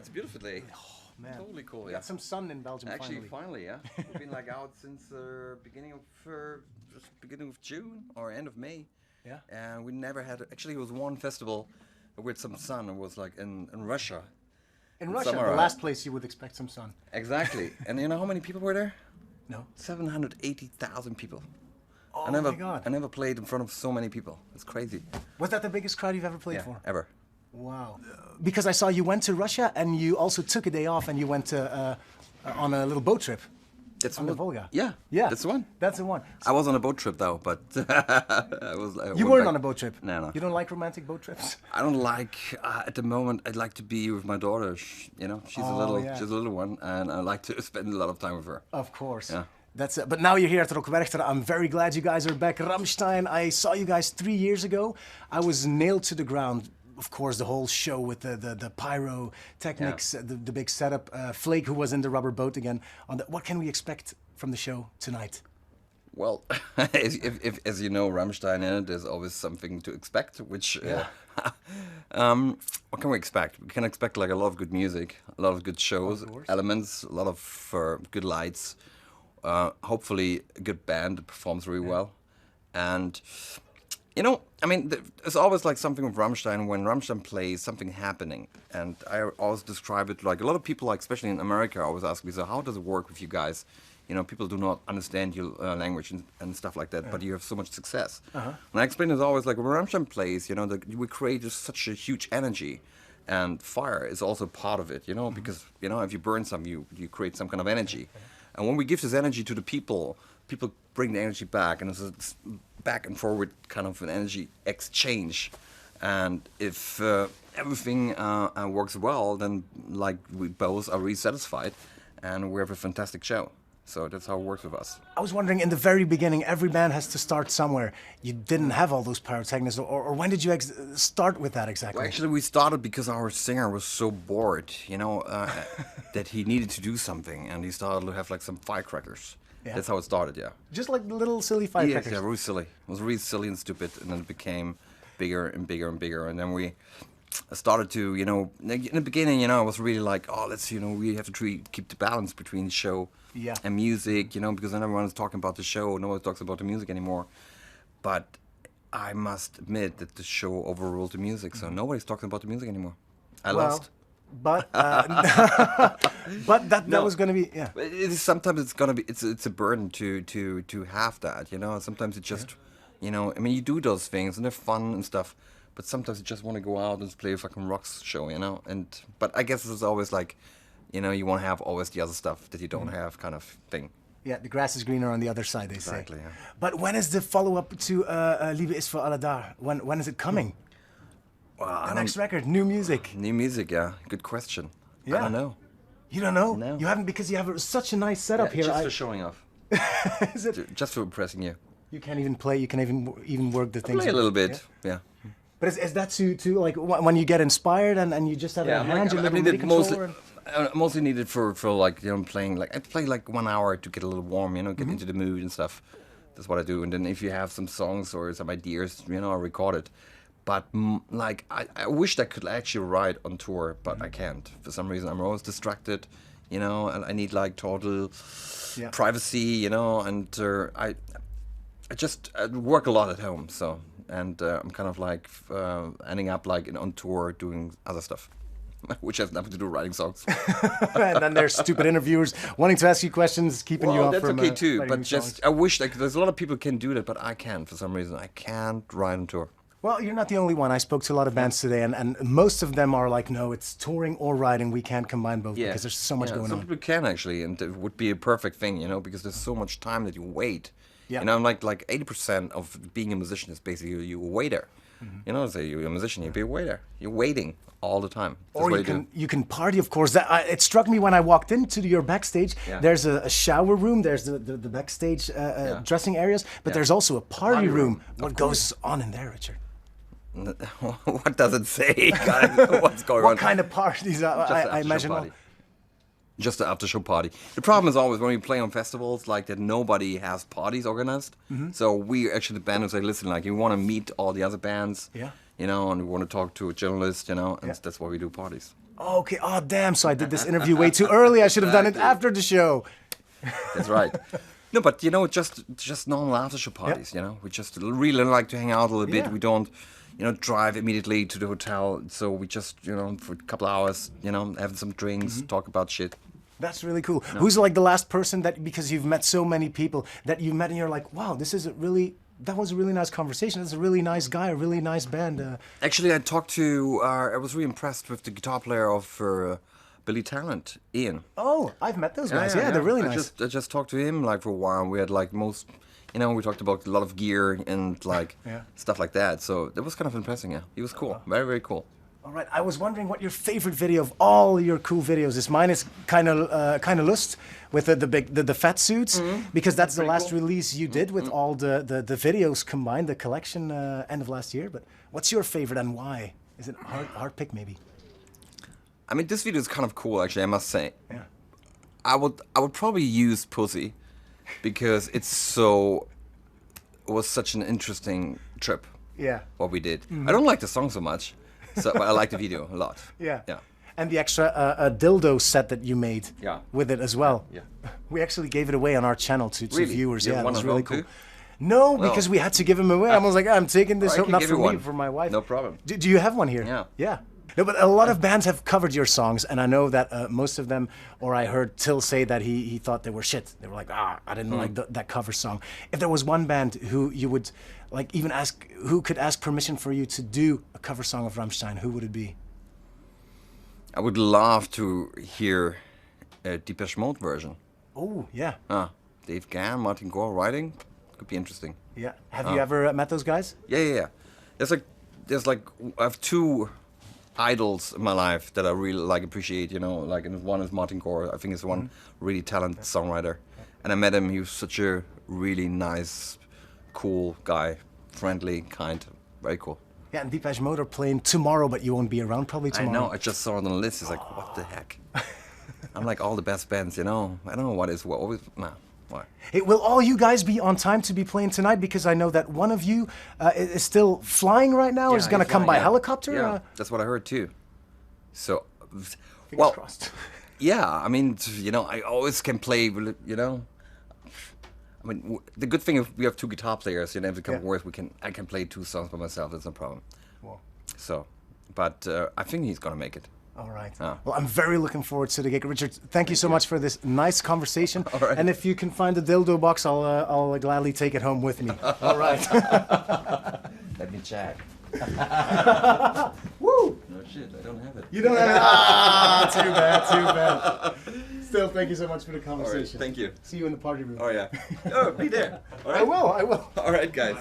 it's a beautiful day. Oh, man. Totally cool, We yeah. got some sun in Belgium Actually, finally. yeah. We've been like out since beginning of June or end of May. Yeah. And we never had. Actually, it was one festival with some sun. It was like in Russia. In Russia, summer, the right? last place you would expect some sun. Exactly. And you know how many people were there? No. 780,000 people. Oh my God. I never played in front of so many people. It's crazy. Was that the biggest crowd you've ever played Yeah, for? ever. Wow. Because I saw you went to Russia and you also took a day off and you went to, on a little boat trip That's on the Volga. Yeah, Yeah. that's the one. That's the one. I was on a boat trip though, but I You weren't on a boat trip? No. You don't like romantic boat trips? I don't like at the moment. I'd like to be with my daughter. She's a little one, and I like to spend a lot of time with her. Of course. Yeah. That's it. But now you're here at Werchter. I'm very glad you guys are back. Rammstein, I saw you guys 3 years ago. I was nailed to the ground. Of course, the whole show with the pyro techniques, the big setup. Flake, who was in the rubber boat again. What can we expect from the show tonight? Well, as you know, Rammstein in it, there's always something to expect. Which, what can we expect? We can expect like a lot of good music, a lot of good shows, elements, a lot of good lights. Hopefully, a good band that performs really well, and. You know, I mean, there's always like something with Rammstein. When Rammstein plays, something happening. And I always describe it like a lot of people, like especially in America, always ask me, so how does it work with you guys? You know, people do not understand your language and stuff like that, but you have so much success. And I explain it always like when Rammstein plays, you know, we create just such a huge energy. And fire is also part of it, you know, because, you know, if you burn some, you create some kind of energy. And when we give this energy to the people bring the energy back, and it's back and forward kind of an energy exchange. And if everything works well, then like we both are really satisfied, and we have a fantastic show. So that's how it works with us. I was wondering, in the very beginning, every band has to start somewhere. You didn't have all those pyrotechnics, or when did you start with that exactly? Well, actually, we started because our singer was so bored, you know, that he needed to do something, and he started to have like some firecrackers. Yeah. That's how it started, yeah. Just like little silly firecrackers. Yeah, really silly. It was really silly and stupid, and then it became bigger and bigger and bigger, and then we started to, you know, in the beginning, you know, I was really like, oh, let's, you know, we have to keep the balance between the show and music, you know, because then everyone is talking about the show, no one talks about the music anymore. But I must admit that the show overruled the music, so nobody's talking about the music anymore. I lost. But but that was going to be Sometimes it's gonna be it's a burden to have that, you know. Sometimes it just you know, I mean, you do those things and they're fun and stuff, but sometimes you just want to go out and play a fucking rock show, you know. But I guess it's always like, you know, you want to have always the other stuff that you don't have, kind of thing. Yeah, the grass is greener on the other side, they say. Exactly. Yeah. But when is the follow-up to Liebe ist für alle da? When is it coming? Well, the next record, new music. New music, yeah. Good question. Yeah. I don't know. You don't know? No. You haven't, because you have such a nice setup here. Just for showing off. Is it? Just for impressing you. You can't even play. You can even work the things. Play a little bit, yeah. But is that to like when you get inspired and you just have a hand, you little MIDI controller? Mostly needed for like, you know, playing like I play like 1 hour to get a little warm, you know, get into the mood and stuff. That's what I do. And then if you have some songs or some ideas, you know, I record it. But like I wish I could actually ride on tour, but I can't. For some reason, I'm always distracted, you know, and I need like total privacy, you know. And I work a lot at home, so I'm kind of like ending up like on tour doing other stuff, which has nothing to do with writing songs. And then there's stupid interviewers wanting to ask you questions, keeping you up that's from okay too. But songs. I wish like there's a lot of people can do that, but I can't for some reason. I can't ride on tour. Well, you're not the only one. I spoke to a lot of bands today, and most of them are like, no, it's touring or writing. We can't combine both because there's so much going on. Some people can actually, and it would be a perfect thing, you know, because there's so much time that you wait. Yeah. You know, like 80% of being a musician is basically you a waiter. You know, say you're a musician, you be a waiter. You're waiting all the time. That's or you can party, of course. It struck me when I walked into your backstage. Yeah. There's a shower room. There's the backstage dressing areas, but there's also a party room. What goes on in there, Richard? What does it say, guys? What's going on? What kind of parties? I imagine. Just the after show party. The problem is always when we play on festivals like that, nobody has parties organized. So we actually the band who say, listen, like you want to meet all the other bands, you know, and we want to talk to a journalist, you know, and that's why we do parties. Okay, oh damn, so I did this interview way too early. I should have done it after the show. That's right. No, but you know, just normal after show parties. You know, we just really like to hang out a little bit. Yeah. We don't, you know, drive immediately to the hotel. So we just, you know, for a couple of hours, you know, having some drinks, talk about shit. That's really cool. No. Who's like the last person that, because you've met so many people, that you've met and you're like, wow, that was a really nice conversation. That's a really nice guy, a really nice band. Actually, I talked to, I was really impressed with the guitar player of Billy Talent, Ian. Oh, I've met those guys. Yeah, they're really nice. I just talked to him like for a while. We had like most, you know, we talked about a lot of gear and like stuff like that. So that was kind of impressive. Yeah, he was cool, very very cool. All right, I was wondering what your favorite video of all your cool videos is. Mine is kind of Lust with the fat suits, because that's the last release you did with all the videos combined, the collection end of last year. But what's your favorite and why? Is it hard pick maybe? I mean, this video is kind of cool, actually, I must say. Yeah. I would probably use Pussy because it was such an interesting trip. Yeah. What we did. I don't like the song so much, but I like the video a lot. Yeah. Yeah. And the extra dildo set that you made with it as well. Yeah. We actually gave it away on our channel to viewers. Yeah, it was really cool. Too? No, because we had to give them away. I was like, I'm taking this home, not for me, for my wife. No problem. Do you have one here? Yeah. Yeah. No, but a lot of bands have covered your songs, and I know that most of them, or I heard Till say that he thought they were shit. They were like, I didn't like that cover song. If there was one band who you would like even ask, who could ask permission for you to do a cover song of Rammstein, who would it be? I would love to hear a Depeche Mode version. Oh, yeah. Dave Gahan, Martin Gore writing. Could be interesting. Yeah. Have you ever met those guys? Yeah. There's like I have two idols in my life that I really like appreciate, you know, like, and one is Martin Gore. I think he's one really talented songwriter, and I met him. He was such a really nice, cool guy, friendly, kind, very cool. Yeah, and Depeche Mode are playing tomorrow, but you won't be around probably tomorrow. I know. I just saw it on the list. It's like, what the heck? I'm like all the best bands, you know. I don't know what is what. Always, nah. Why? Hey, will all you guys be on time to be playing tonight? Because I know that one of you is still flying right now, or is going to come by helicopter? Yeah, that's what I heard too. So, fingers crossed. Yeah, I mean, you know, I always can play, you know. I mean, the good thing is we have two guitar players, you know, if it comes worse, I can play two songs by myself, that's no problem. Wow. So, but I think he's going to make it. All right. Well, I'm very looking forward to the gig. Richard, thank you so much for this nice conversation. All right. And if you can find the dildo box, I'll gladly take it home with me. All right. Let me check. Woo! No shit, I don't have it. You don't have it? Too bad. Still, thank you so much for the conversation. All right, thank you. See you in the party room. Oh, yeah. Oh, be there. All right. I will. All right, guys.